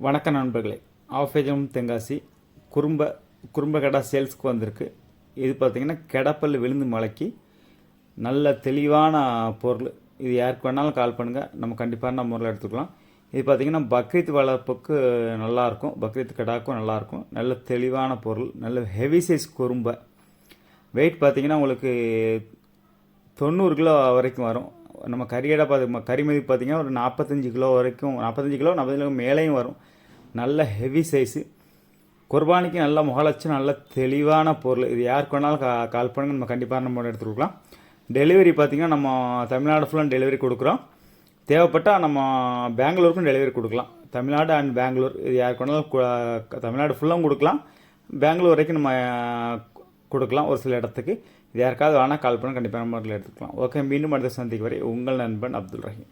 வணக்கம் நண்பர்களே. ஆஃபேஜம் தென்காசி குறும்ப கடை சேல்ஸ்க்கு வந்திருக்கு. இது பார்த்திங்கன்னா கெடப்பல் விழுந்து மலைக்கு நல்ல தெளிவான பொருள். இது யாருக்கு வேணாலும் கால் பண்ணுங்கள், நம்ம கண்டிப்பான முறையில் எடுத்துக்கலாம். இது பார்த்திங்கன்னா பக்ரீத் வளர்ப்புக்கு நல்லாயிருக்கும், பக்ரீத் கடாக்கும் நல்லாயிருக்கும். நல்ல தெளிவான பொருள், நல்ல ஹெவி சைஸ் குறும்பை. வெயிட் பார்த்திங்கன்னா உங்களுக்கு 90 கிலோ வரைக்கும் வரும். நம்ம கறியடை கறி மதிப்பு பார்த்திங்கன்னா ஒரு 45 கிலோ வரைக்கும், 45 கிலோ 40 கிலோ மேலேயும் வரும். நல்ல ஹெவி சைஸு, குர்பானிக்கு நல்ல முகலட்சி, நல்ல தெளிவான பொருள். இது யாருக்கு வேணாலும் கால் பண்ணுங்க, நம்ம கண்டிப்பாக நம்ம எடுத்துக்கலாம். டெலிவரி பார்த்திங்கன்னா நம்ம தமிழ்நாடு ஃபுல்லாக டெலிவரி கொடுக்குறோம். தேவைப்பட்டால் நம்ம பெங்களூருக்கும் டெலிவரி கொடுக்கலாம். தமிழ்நாடு அண்ட் பெங்களூர், இது யாருக்கு வேணாலும் தமிழ்நாடு ஃபுல்லாகவும் கொடுக்கலாம், பெங்களூர் வரைக்கும் நம்ம கொடுக்கலாம். ஒரு சில இடத்துக்கு இது யாருக்காவது வேணால் கால் பண்ண கண்டிப்பாக நம்ம எடுத்துக்கலாம். ஓகே, மீண்டும் அடுத்த சந்திக்கு வரை உங்கள் நண்பன் அப்துல் ரஹீம்.